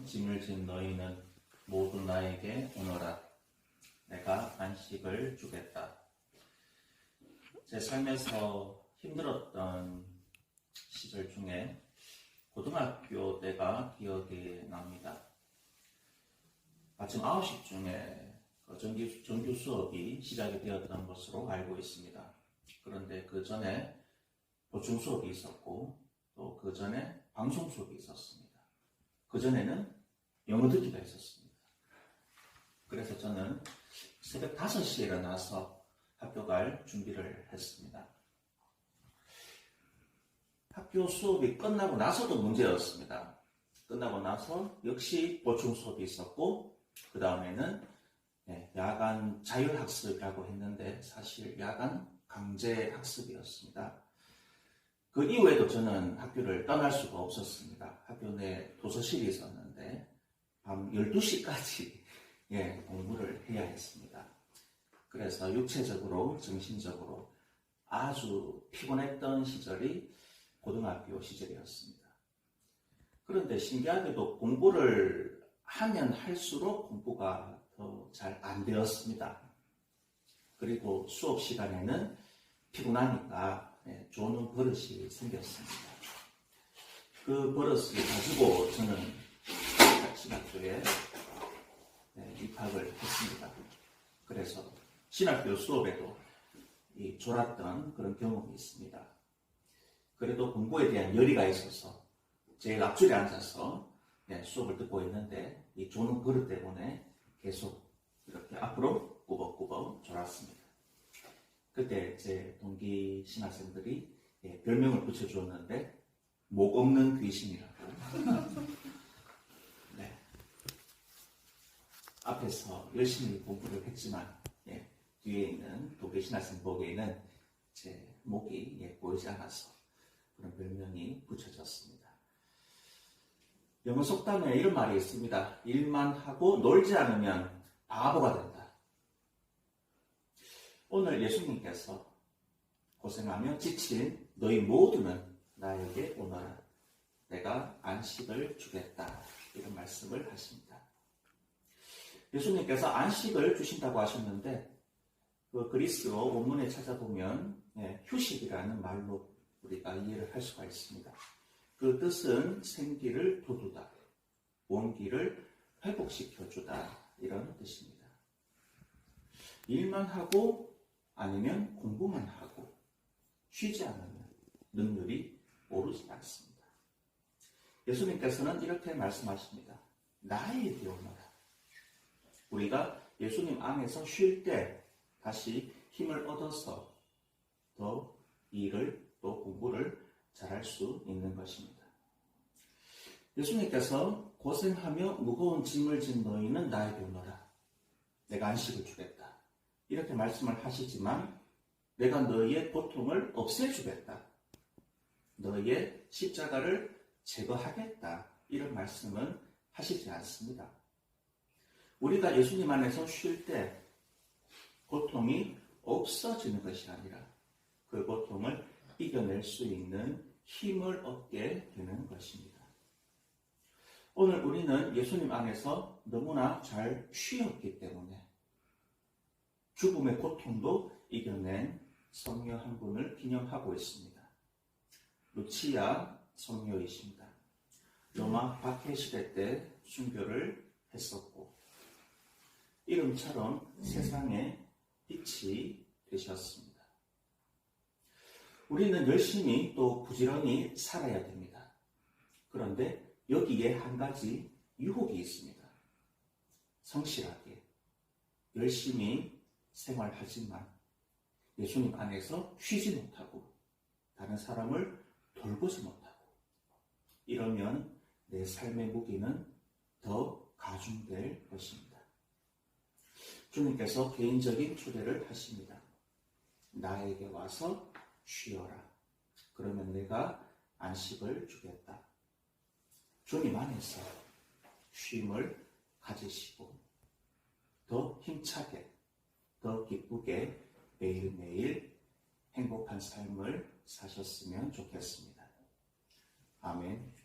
짐을 진 너희는 모두 나에게 오너라. 내가 안식을 주겠다. 제 삶에서 힘들었던 시절 중에 고등학교 때가 기억이 납니다. 아침 9시쯤에 정규 수업이 시작이 되었던 것으로 알고 있습니다. 그런데 그 전에 보충 수업이 있었고 또 그 전에 방송 수업이 있었습니다. 그 전에는 영어 듣기가 있었습니다. 그래서 저는 새벽 5시에 일어나서 학교 갈 준비를 했습니다. 학교 수업이 끝나고 나서도 문제였습니다. 끝나고 나서 역시 보충 수업이 있었고 그 다음에는 야간 자율학습이라고 했는데 사실 야간 강제학습이었습니다. 그 이후에도 저는 학교를 떠날 수가 없었습니다. 학교 내 도서실이 있었는데 밤 12시까지 공부를 해야 했습니다. 그래서 육체적으로 정신적으로 아주 피곤했던 시절이 고등학교 시절이었습니다. 그런데 신기하게도 공부를 하면 할수록 공부가 더 잘 안 되었습니다. 그리고 수업 시간에는 피곤하니까 조는 버릇이 생겼습니다. 그 버릇을 가지고 저는 신학교에 입학을 했습니다. 그래서 신학교 수업에도 졸았던 그런 경험이 있습니다. 그래도 공부에 대한 열의가 있어서 제일 앞줄에 앉아서 수업을 듣고 있는데 이 조는 버릇 때문에 계속 이렇게 앞으로 꾸벅꾸벅 졸았습니다. 그때 제 동기 신학생들이 별명을 붙여주었는데 목 없는 귀신이라고. 앞에서 열심히 공부를 했지만 뒤에 있는 동기 신학생 목에는 제 목이 보이지 않아서 그런 별명이 붙여졌습니다. 영어 속담에 이런 말이 있습니다. 일만 하고 놀지 않으면 바보가 된다. 오늘 예수님께서 고생하며 지친 너희 모두는 나에게 오너라. 내가 안식을 주겠다. 이런 말씀을 하십니다. 예수님께서 안식을 주신다고 하셨는데 그 그리스어 원문에 찾아보면 휴식이라는 말로 우리가 이해를 할 수가 있습니다. 그 뜻은 생기를 돋우다, 원기를 회복시켜주다 이런 뜻입니다. 일만 하고 아니면 공부만 하고 쉬지 않으면 능률이 오르지 않습니다. 예수님께서는 이렇게 말씀하십니다. 나에게 오너라. 우리가 예수님 안에서 쉴 때 다시 힘을 얻어서 더 일을 또 공부를 잘할 수 있는 것입니다. 예수님께서 고생하며 무거운 짐을 진 너희는 나에게 오너라. 내가 안식을 주겠다. 이렇게 말씀을 하시지만 내가 너희의 고통을 없애주겠다. 너희의 십자가를 제거하겠다. 이런 말씀은 하시지 않습니다. 우리가 예수님 안에서 쉴 때 고통이 없어지는 것이 아니라 그 고통을 이겨낼 수 있는 힘을 얻게 되는 것입니다. 오늘 우리는 예수님 안에서 너무나 잘 쉬었기 때문에 죽음의 고통도 이겨낸 성녀 한 분을 기념하고 있습니다. 루치아 성녀이십니다. 로마 박해 시대 때 순교를 했었고 이름처럼 세상에 빛이 되셨습니다. 우리는 열심히 또 부지런히 살아야 됩니다. 그런데 여기에 한 가지 유혹이 있습니다. 성실하게 열심히 생활하지만 예수님 안에서 쉬지 못하고 다른 사람을 돌보지 못하고 이러면 내 삶의 무게는 더 가중될 것입니다. 주님께서 개인적인 초대를 하십니다. 나에게 와서 쉬어라. 그러면 내가 안식을 주겠다. 주님 안에서 쉼을 가지시고 더 힘차게, 더 기쁘게 매일매일 행복한 삶을 사셨으면 좋겠습니다. 아멘.